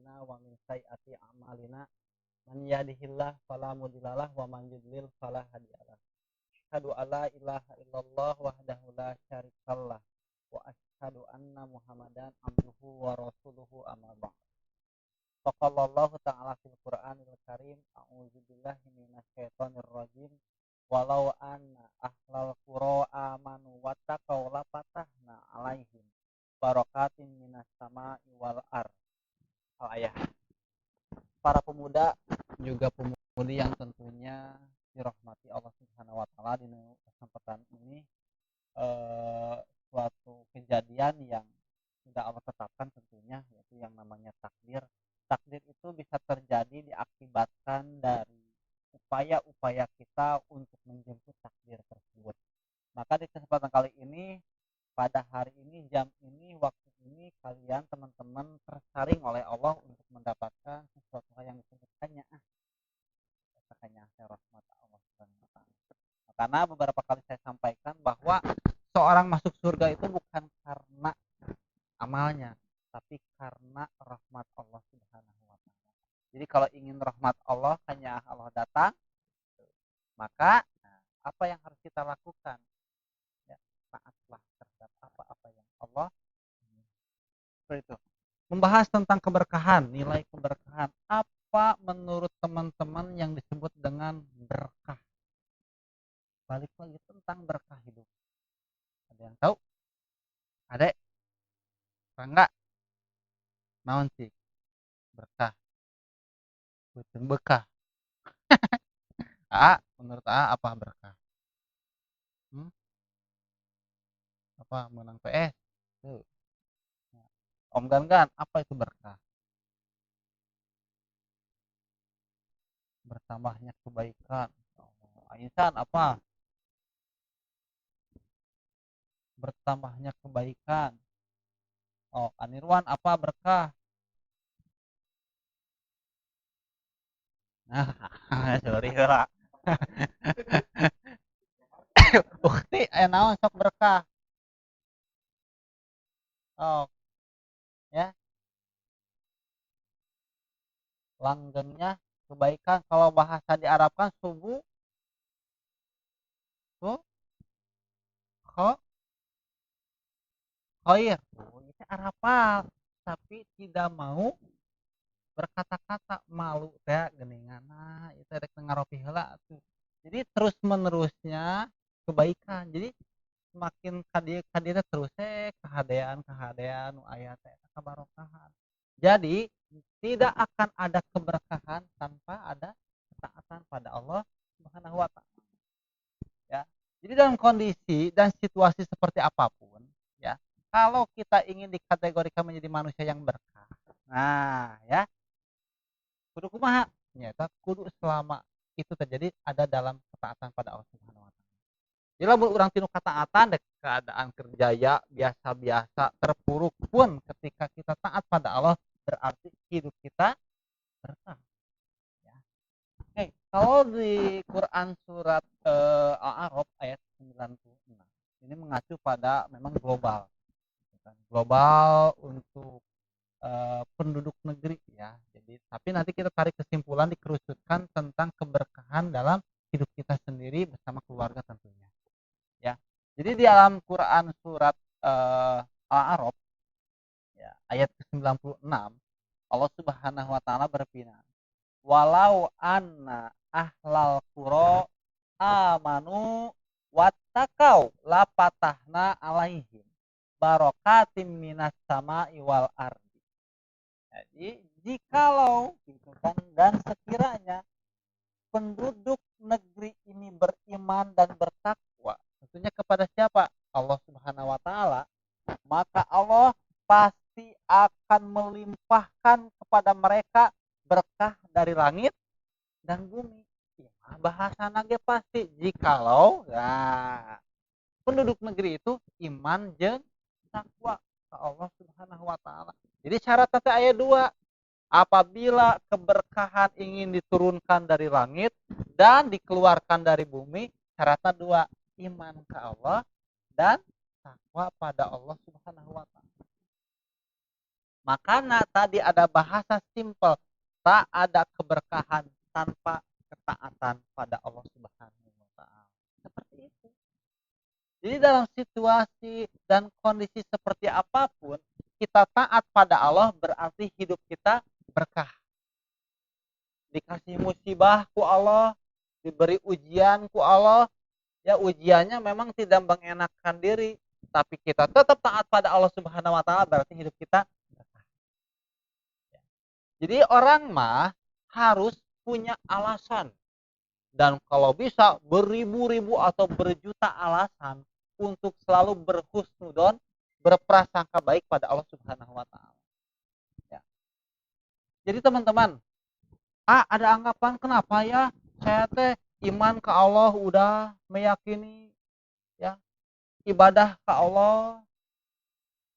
a'malina wa min sayyiati a'malina. Man yahdihillahu fala mudhillalah wa man yudlil fala hadiyalah. Asyhadu alla ilaha illallah wahdahu la syarikalah wa asyhadu anna Muhammadan abduhu wa rasuluhu amma ba'd. Faqallallahu ta'ala fil Qur'anil Karim, a'udzubillahi minasyaitonir rajim. Walau anna ahlal qura amanu wattaqau lapatahna alaihim barakatin minas sama'i wal ard. Al-ayah. Para pemuda juga pemudi yang tentunya dirahmati Allah Subhanahu wa taala, di kesempatan ini suatu kejadian yang sudah Allah tetapkan tentunya, yaitu yang namanya takdir. Takdir itu bisa terjadi diakibatkan dari upaya-upaya kita untuk menjemput takdir tersebut. Maka di kesempatan kali ini, pada hari ini, jam ini, waktu ini, kalian teman-teman tersaring oleh Allah untuk mendapatkan sesuatu yang disebutkannya rahmat Allah Subhanahu wa taala. Karena beberapa kali saya sampaikan bahwa seorang masuk surga itu bukan karena amalnya, tapi karena rahmat Allah Subhanahu wa taala. Jadi kalau ingin rahmat Allah, hanya Allah datang, maka apa yang harus kita lakukan? Ya, taatlah terhadap apa-apa yang Allah. Seperti itu. Membahas tentang keberkahan, nilai keberkahan. Apa menurut teman-teman yang disebut dengan berkah? Balik lagi tentang berkah hidup. Ada yang tahu? Ada? Enggak? Naon sih? Berkah. Bukan bekah. Menurut apa berkah? Apa menang PS? Tuh. Om Gan, apa itu berkah? Bertambahnya kebaikan. Aisyah apa? Bertambahnya kebaikan. Anirwan apa berkah? Nah, sorry lah. Ukti naon sok berkah. Ya. Langgengnya kebaikan. Kalau bahasa di Arab kan subuh, khair. Itu Arab, tapi tidak mau berkata-kata, malu teh geningan. Itu ada ngaropi heula tuh. Jadi terus menerusnya kebaikan. Jadi semakin kadir terus kehadean ayat kebarokahan. Jadi tidak akan ada keberkahan tanpa ada ketaatan pada Allah Subhanahu wa taala. Ya. Jadi dalam kondisi dan situasi seperti apapun, ya, kalau kita ingin dikategorikan menjadi manusia yang berkah, nah, ya, kudu kumaha? Nyata kudu selama itu terjadi ada dalam ketaatan pada Allah Subhanahu wa taala. Jadi lamun urang tinu kataatan dek keadaan kerjaya biasa-biasa terpuruk pun ketika kita taat pada Allah berarti hidup kita berkah. Ya. Oke, kalau di Quran surat Al-A'raf ayat 96 ini mengacu pada memang global, global untuk penduduk negeri ya. Jadi tapi nanti kita tarik kesimpulan dikerucutkan tentang keberkahan dalam hidup kita sendiri bersama keluarga tentunya. Ya. Jadi di dalam Quran surat Al-A'raf ya, ayat ke-96 Allah Subhanahu wa taala berfirman, "Walau anna ahlal qura amanu wattaqau lapatahna alaihim barakatim minas sama'i wal ard." Jadi jikalau gitu kan, dan sekiranya penduduk negeri ini beriman dan bertakwa tentunya kepada siapa? Allah Subhanahu wa taala, maka Allah pasti akan melimpahkan kepada mereka berkah dari langit dan bumi. Ya, bahasa nage pasti jikalau penduduk negeri itu iman jeung takwa ke Allah Subhanahu wa taala. Jadi syarat tadi ayat 2, apabila keberkahan ingin diturunkan dari langit dan dikeluarkan dari bumi, syaratnya 2, iman ke Allah dan takwa pada Allah Subhanahu wa taala. Makanya tadi ada bahasa simpel, tak ada keberkahan tanpa ketaatan pada Allah Subhanahu wa taala. Seperti itu. Jadi dalam situasi dan kondisi seperti apapun, kita taat pada Allah berarti hidup kita berkah. Dikasih musibah ku Allah, diberi ujian ku Allah, ya ujiannya memang tidak mengenakan diri, tapi kita tetap taat pada Allah Subhanahu wa taala berarti hidup kita berkah. Jadi orang mah harus punya alasan dan kalau bisa beribu-ribu atau berjuta alasan untuk selalu berhusnudon, berprasangka baik pada Allah Subhanahu wa taala. Ya. Jadi teman-teman, ada anggapan kenapa ya saya teh iman ke Allah udah meyakini ya ibadah ke Allah,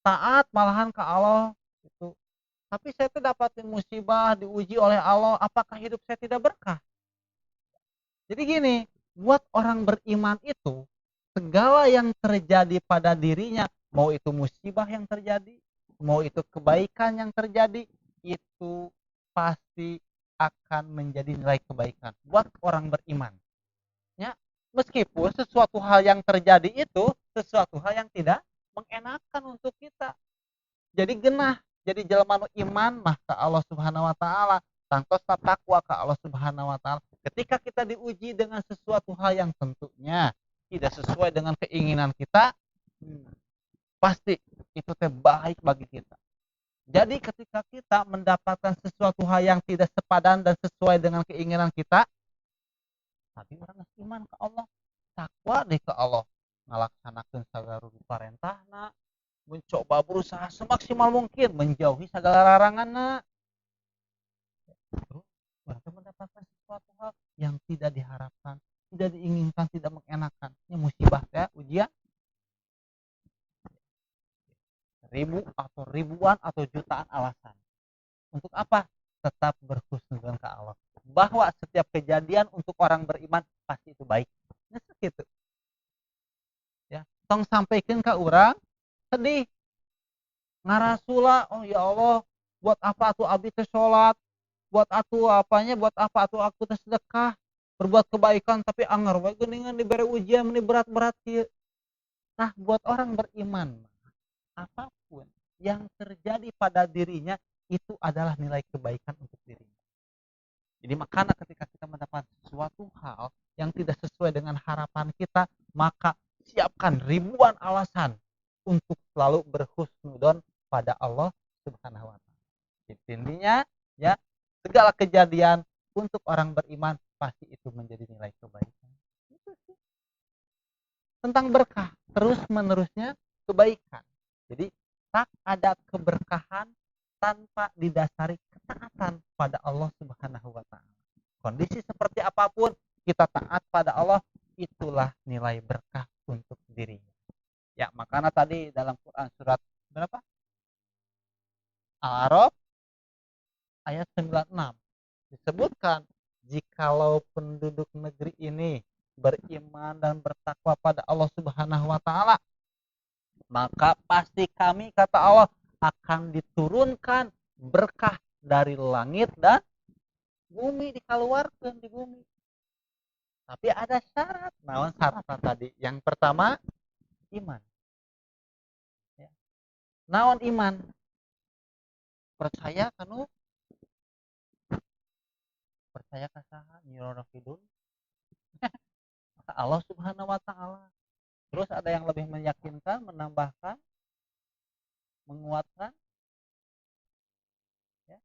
taat malahan ke Allah itu. Tapi saya tuh dapatin musibah, diuji oleh Allah, apakah hidup saya tidak berkah? Jadi gini, buat orang beriman itu segala yang terjadi pada dirinya, mau itu musibah yang terjadi, mau itu kebaikan yang terjadi, itu pasti akan menjadi nilai kebaikan buat orang beriman. Ya, meskipun sesuatu hal yang terjadi itu sesuatu hal yang tidak mengenakan untuk kita. Jadi genah, jadi jelema nu iman mah ka Allah Subhanahu wa taala, tangtos takwa ka Allah Subhanahu wa taala. Ketika kita diuji dengan sesuatu hal yang tentunya tidak sesuai dengan keinginan kita, pasti itu teh baik bagi kita. Jadi ketika kita mendapatkan sesuatu hal yang tidak sepadan dan sesuai dengan keinginan kita, tapi orang iman ke Allah, takwa deh ke Allah, ngalaksanakeun sagala parentahna, mencoba berusaha semaksimal mungkin menjauhi segala larangan. Terus mereka mendapatkan sesuatu hal yang tidak diharapkan, tidak diinginkan, tidak mengenakan. Ini musibah ya, ujian ribu atau ribuan atau jutaan alasan. Untuk apa? Tetap berhusnuzon ke Allah. Bahwa setiap kejadian untuk orang beriman pasti itu baik. Nah, segitu. Ya, tong sampaikan ke orang sedih ngarasula, oh ya Allah, buat apa tuh abdi teh salat, buat atuh apanya, buat apa atuh aku teh sedekah, berbuat kebaikan tapi anger we geuningan dibere ujian meni berat-berat kieu. Nah, buat orang beriman apapun yang terjadi pada dirinya itu adalah nilai kebaikan untuk dirinya. Jadi makanya ketika kita mendapat suatu hal yang tidak sesuai dengan harapan kita, maka siapkan ribuan alasan untuk selalu berhusnudon pada Allah Subhanahu wa taala. Intinya ya, segala kejadian untuk orang beriman pasti itu menjadi nilai kebaikan. Itu sih. Tentang berkah, terus menerusnya kebaikan. Jadi tak ada keberkahan tanpa didasari ketaatan pada Allah Subhanahu wa taala. Kondisi seperti apapun kita taat pada Allah, itulah nilai berkah untuk dirinya. Ya, makanya tadi dalam Quran surat berapa? Al-A'raf ayat 96 disebutkan, jikalau penduduk negeri ini beriman dan bertakwa pada Allah Subhanahu wa taala, maka pasti kami kata Allah akan diturunkan berkah dari langit dan bumi, dikeluarkan di bumi. Tapi ada syarat. Naon syaratnya tadi? Yang pertama iman. Ya. Naon iman? Percaya kanu percaya kasaha nyirorokidun Allah Subhanahu wa taala. Terus ada yang lebih meyakinkan, menambahkan, menguatkan, ya.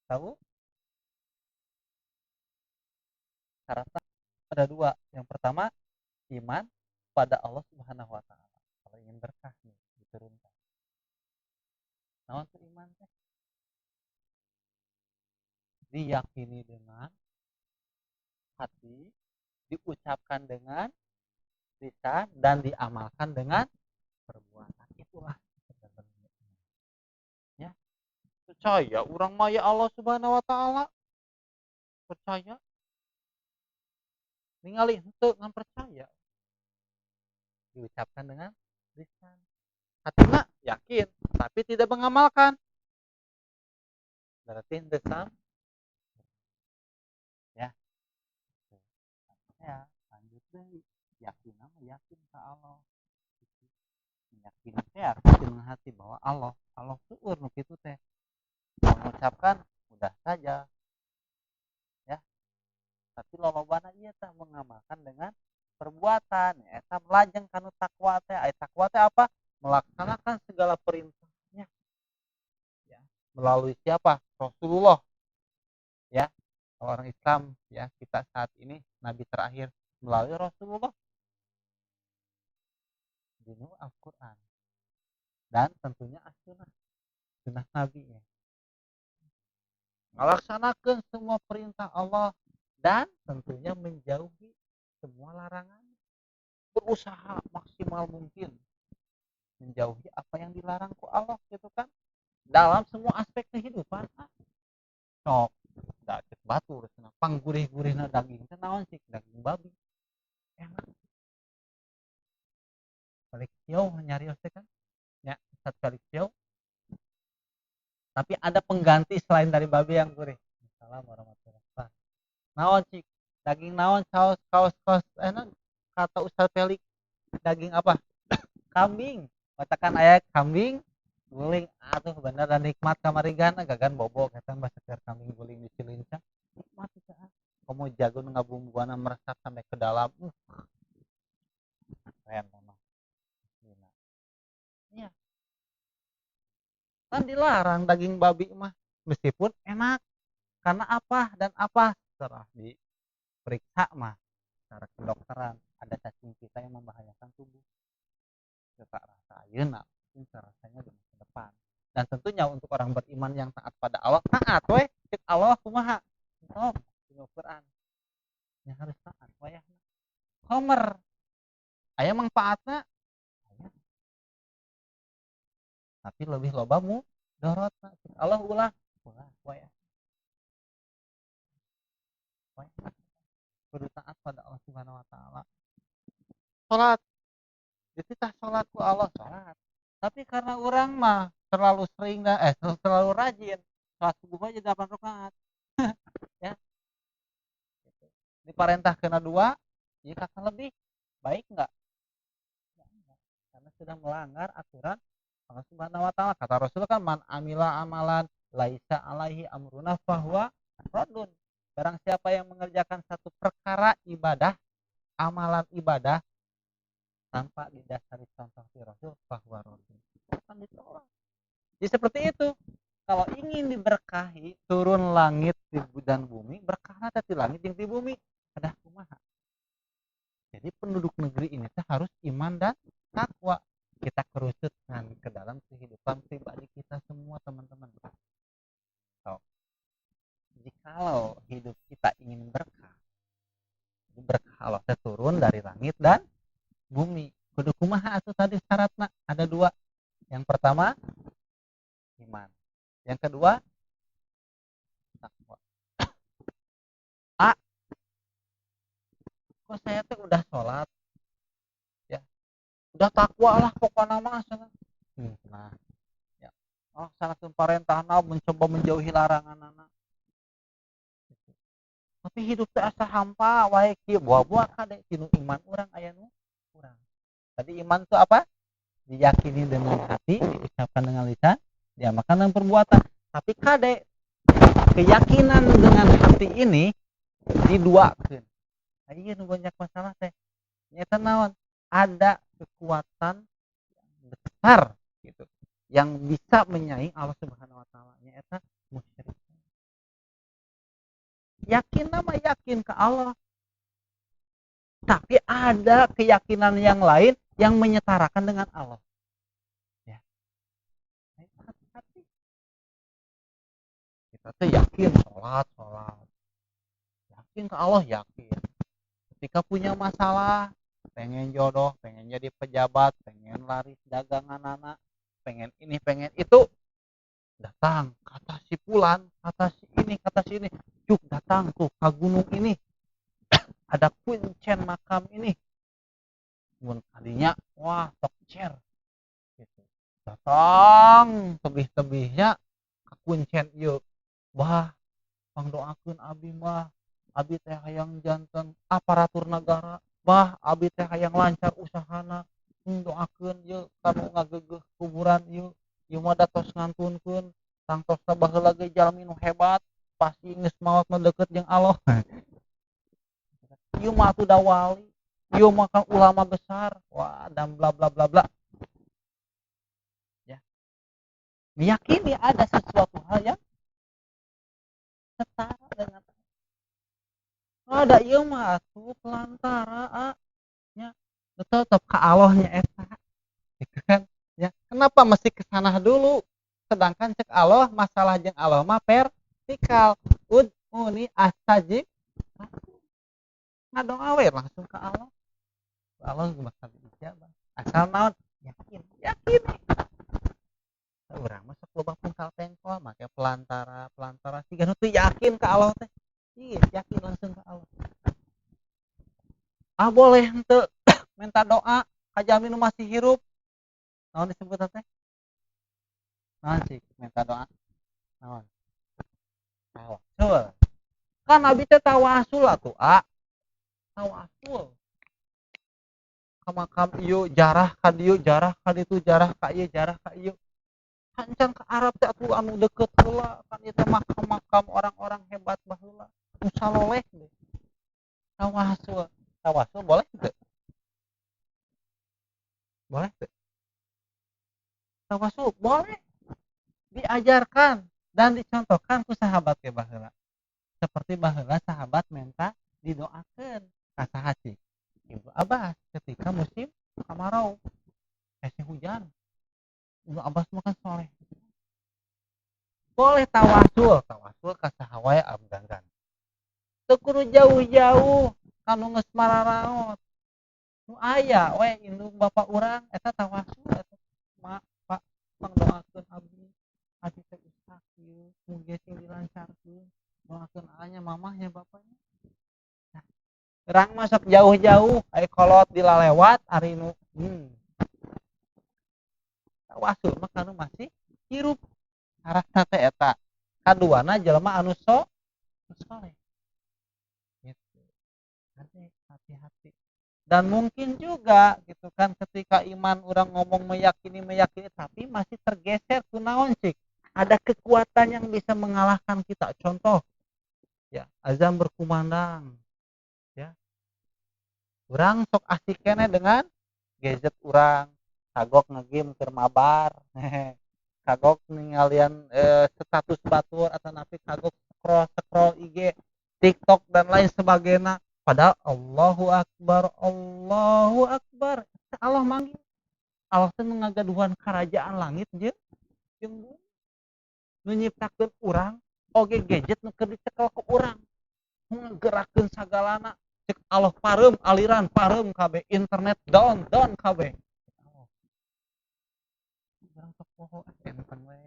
Tahu? Syaratnya ada dua. Yang pertama iman pada Allah Subhanahu wa taala. Kalau ingin berkah nih diturunkan. Naon tuh iman teh? Diyakini dengan hati, diucapkan dengan lisan dan diamalkan dengan perbuatan. Itulah sebenarnya. Ya, percaya orang maya Allah Subhanahu wa taala, percaya ningali henteu ngan percaya, diucapkan dengan lisan, hatina yakin tapi tidak mengamalkan, berarti henteu sam ya. Ya lanjut deui, yakin mah yakin ka Allah, meyakini teh arti dengan hati bahwa Allah seueur nu kitu teh, mengucapkan mudah saja ya, tapi lolobana ieu teh mengamalkan dengan perbuatan eta melajeng kanu takwa teh. Aya takwa teh apa? Melaksanakan segala perintahnya ya, melalui siapa? Rasulullah ya. Orang Islam ya, kita saat ini nabi terakhir melalui Rasulullah di Al-Qur'an dan tentunya as-sunnah, sunnah nabi ya. Melaksanakan semua perintah Allah dan tentunya menjauhi semua larangan, berusaha maksimal mungkin menjauhi apa yang dilarang ku Allah gitu kan, dalam semua aspek kehidupan. Sok da cek batur cenah panggurih-gurihna daging teh naon sih, daging babi enak balik siau nyarios teh kan ya, satu kali siau tapi ada pengganti selain dari babi yang gurih. Assalamualaikum warahmatullahi wabarakatuh. Naon sih daging naon, saus kaos kaos enak kata Ustaz Felix, daging apa? Kambing. Katakan ayat kambing guling, aduh bener dan nikmat kamarigan gagan bobo kata mbak sekedar kambing guling di Cileunca nikmat itu. Kamu jago ngabumbuana meresap sampai ke dalam, keren memang. Iya kan dilarang daging babi mah meskipun enak karena apa dan apa setelah diperiksa mah secara kedokteran ada cacing kita yang membahayakan tubuh, kita rasa ayeuna mungkin rasanya di masa depan. Dan tentunya untuk orang beriman yang taat pada Allah, taat we cek Allah kumaha sok di Al-Qur'an yang harus taat wayahna homer aya manfaatna aya, tapi lebih loba dorotna cek Allah ulah wayah kudu taat pada Allah Subhanahu wa taala. Salat itu tah salatku Allah salat, tapi karena orang mah terlalu sering terlalu rajin salat subuh aja 8 rakaat ya gitu. Diperintah kena 2 ya kakak lebih baik enggak? Ya, enggak, karena sudah melanggar aturan Allah Subhanahu wa taala. Kata Rasul kan man amila amalan laisa alaihi amruna fahuwa raddun. Barang siapa yang mengerjakan satu perkara ibadah, amalan ibadah tanpa didasari contoh si Rasul bahwa Rasul akan ditolak. Jadi seperti itu. Kalau ingin diberkahi, turun langit dan bumi, berkahnya di langit yang di bumi. Ada kumaha. Jadi penduduk negeri ini harus iman dan takwa. Kita kerucutkan ke dalam kehidupan pribadi kita semua teman-teman. So, jikalau hidup kita ingin berkah, berkah Allah turun dari langit dan bumi. Kudu kumaha atuh tadi syaratna ada 2. Yang pertama iman. Yang kedua takwa. Kok saya tuh udah sholat ya, udah takwa lah pokoknya mah nah ya sangat perintah mencoba menjauhi larangan anak, tapi hidup teh asa hampa wae kieu buah-buah kade tinu iman urang aya nu kurang. Tadi iman itu apa? Diyakini dengan hati, diucapkan dengan lisan, diamalkan dengan perbuatan. Tapi kade keyakinan dengan hati ini diduakeun. Ieu nu banyak masalah teh. Nyata naon? Ada kekuatan yang besar gitu yang bisa menyaing Allah Subhanahu wa taala nyata musyrik. Yakin nama yakin ke Allah, tapi ada keyakinan yang lain yang menyetarakan dengan Allah ya. Hati-hati kita tuh yakin sholat yakin ke Allah, yakin ketika punya masalah, pengen jodoh, pengen jadi pejabat, pengen laris dagangan anak, pengen ini pengen itu, datang kata si Fulan, kata si ini, kata si ini, cuk datang tuh ke gunung ini ada kuncen makam ini mun kadinya wah tok cer gitu. datang tebih-tebihnya kakuncen ieu bah pangdoakeun abi mah abi teh hayang janten aparatur negara bah abi teh hayang lancar usahana doakeun ieu kanu ngagegeh kuburan ieu mah da tos ngantunkeun tangtos baheula ge jalmi nu hebat pasti geus maot mah deukeut jeung Allah ieu mah atuh da wali ieu mah kan ulama besar wah dan bla bla bla bla ya meyakini ada sesuatu hal yang setara dengan ada ieu mah atuh pelantara nya tetep ka Allahnya eta gitu kan ya kenapa mesti ke sana dulu sedangkan cek Allah masalah jeung Allah mah vertikal ud'uni astajib ngadoa we langsung ke Allah bakal dijabah asal naon yakin yakin urang mah sok loba pungkal pengkol make pelantara pelantara siga nu teu yakin ka Allah teh ieu yakin langsung ke Allah boleh henteu minta doa ka jalmi nu masih hirup naon disebut teh naon sih minta doa naon tawasul kan nabi teh tawasul atuh tawasul ka makam ieu jarah ka dieu jarah ka ditu jarah ka ieu jarah ka ieu hancan ke Arab teh atuh anu deukeut heula kan ieu teh makam orang-orang hebat baheula nu saloleh deh tawasul tawasul boleh teu boleh teu tawasul boleh diajarkan dan dicontohkan ku sahabat ke baheula seperti baheula sahabat minta didoakeun ka saha cik Ibnu Abbas ketika musim kemarau hujan Ibnu Abbas mah kan soleh boleh tawasul ka saha wae abdangan teu kudu jauh-jauh kanu geus mararaos nu aya we indung bapak urang eta tawasul eta mak pak pangdoakeun abdi abdi teh ishak ieu mugi sing dilancarkeun doakeun anya mamahnya bapaknya urang mah sok jauh-jauh aya kolot dilalewat ari nu tawasul mah kanu masih hirup syaratna teh eta kaduana jelema anu soleh gitu hati-hati dan mungkin juga gitu kan ketika iman orang ngomong meyakini tapi masih tergeser kunaon cik ada kekuatan yang bisa mengalahkan kita contoh ya azan berkumandang ya orang sok asik kene dengan gadget orang kagok ngegame keur mabar kagok ningalian status batur atau napi kagok scroll IG TikTok dan lain sebagainya padahal Allahu Akbar Allah manggil Allah teh ngagaduhan kerajaan langit jeung bumi nu nyiptakeun urang oge gadget nu keur dicekel ku urang nggerakkeun sagalana cek Allah pareum aliran pareum kabeh internet down kabeh urang sok poho enteng we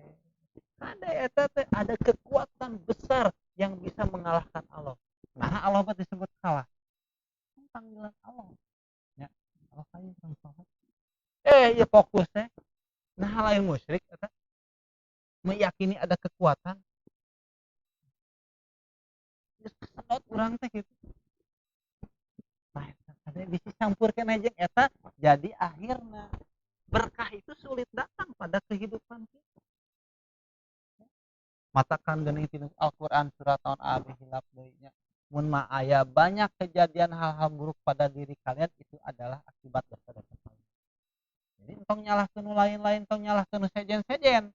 ada eta teh ada kekuatan besar yang bisa mengalahkan Allah nah Allah mah disebut kalah panggilan Allah ya Allah kayu saha ieu fokus teh nah lain musyrik eta meyakini ada kekuatan geus kesedot urang teh gitu nah ada bisa campurkeun jeung eta jadi akhirna berkah itu sulit datang pada kehidupan kita matakan geuning tina Al-Qur'an surat tahun abi hilap deui nya mun mah aya banyak kejadian hal-hal buruk pada diri kalian itu adalah akibat dosa-dosa kalian jadi entong nyalahkeun nu lain-lain tong nyalahkeun nu sejen-sejen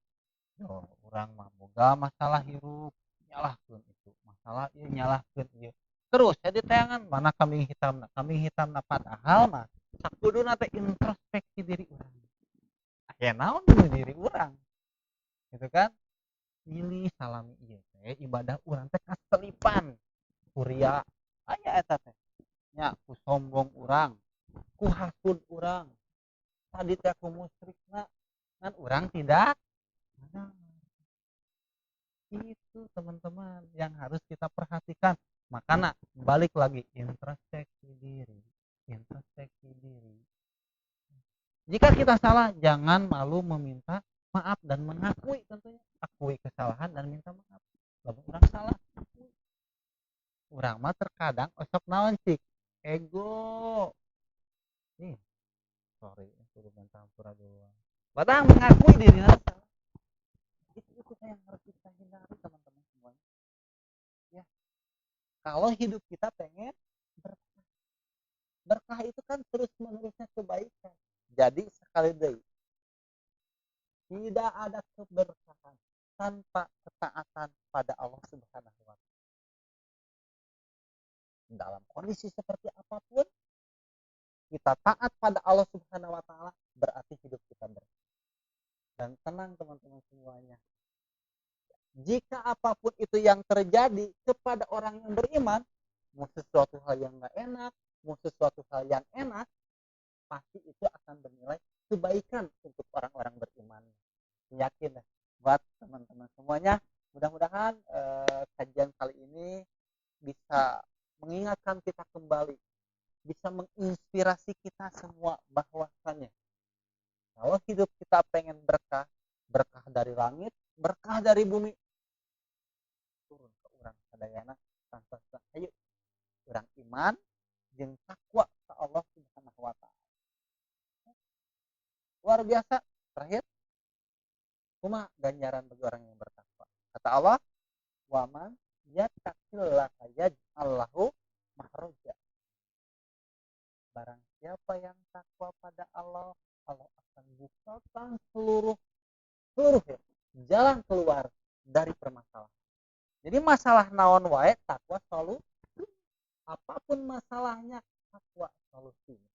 urang mah boga masalah hirup nyalahkeun itu masalah ieu nyalahkeun ieu terus jadi tayangan mana kambing hitamna padahal mah sakuduna teh introspeksi diri urang aya naon di diri urang gitu kan pilih salami ieu teh ibadah urang teh kaselipan kuria aya eta teh nya ku sombong urang ku hasud urang tadi teh ku musyrikna kan urang tidak nah, itu teman-teman yang harus kita perhatikan makanya balik lagi introspeksi diri Jika kita salah, jangan malu meminta maaf dan mengakui tentunya. Akui kesalahan dan minta maaf. Lamun urang salah, urang mah terkadang osok naon cik ego. Ih, sorry, suruh minta ampura duluan. Padahal mengakui dirinya salah. Itu yang harus kita hindari teman-teman semuanya. Ya, kalau hidup kita pengen berkah, berkah itu kan terus menerusnya kebaikan. Jadi sekali deh, tidak ada keberkahan tanpa ketaatan pada Allah Subhanahu wa taala. Dalam kondisi seperti apapun, kita taat pada Allah Subhanahu wa taala, berarti hidup kita berkah. Dan tenang teman-teman semuanya. Jika apapun itu yang terjadi kepada orang yang beriman, mau sesuatu hal yang nggak enak, mau sesuatu hal yang enak, pasti itu akan bernilai kebaikan untuk orang-orang beriman. Yakin buat teman-teman semuanya. Mudah-mudahan kajian kali ini bisa mengingatkan kita kembali, bisa menginspirasi kita semua bahwasannya kalau hidup kita pengen berkah, berkah dari langit, berkah dari bumi, turun ke orang sadayana tanpa ayo orang iman jeung takwa ke Allah Subhanahu wa taala. Luar biasa. Terakhir, cuma ganjaran bagi orang yang bertakwa. Kata Allah, "Wa man yattaqillaha yaj'al lahu makhraja." Barang siapa yang takwa pada Allah, Allah akan bukakan seluruh ya, jalan keluar dari permasalahan. Jadi masalah naon wae takwa solusi. Apapun masalahnya takwa solusinya.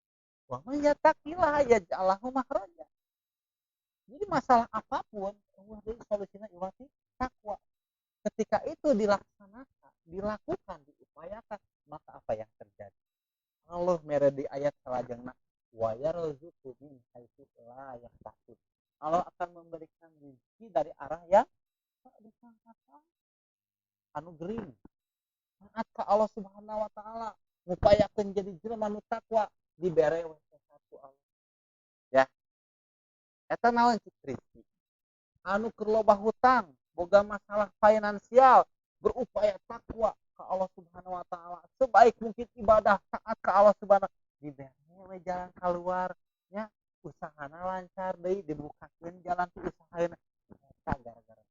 Wa man yattaqillaha yaj'al lahu makhraja. Jadi masalah apapun, Allah dari solusinya iwati takwa. Ketika itu dilaksanakan, dilakukan, diupayakan, maka apa yang terjadi? Allah mere di ayat salajengna wa yarzuqu min haitsu la yahtasib. Allah akan memberikan rezeki dari arah yang tak disangka. Anu gering. Taat ka Allah Subhanahu wa taala, ngupayakeun jadi jelema nu takwa dibere we satu Allah. Ya, eta naon cik rezeki? Anu keur loba hutang, boga masalah finansial, berupaya takwa ke Allah Subhanahu wa taala, sebaik mungkin ibadah taat ke Allah Subhanahu dibere we jalan keluar nya, usahana lancar deui, dibukakeun jalan ti usahaeuna. Eta gara-gara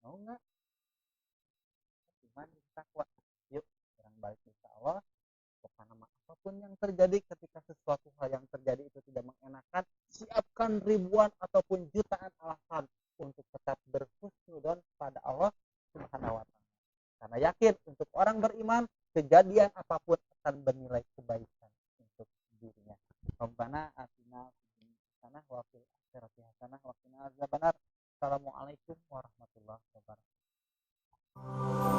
mau enggak iman takwa. Yuk, orang balik insya Allah. Karena apapun yang terjadi, ketika sesuatu hal yang terjadi itu tidak mengenakan, siapkan ribuan ataupun jutaan alasan untuk tetap berhusnudon pada Allah Subhanahu wa taala. Karena yakin untuk orang beriman, kejadian apapun akan bernilai kebaikan untuk dirinya. Rabbana atina fid dunya hasanah wa fil akhirati hasanah wa qina adzabannar. Assalamualaikum warahmatullahi wabarakatuh.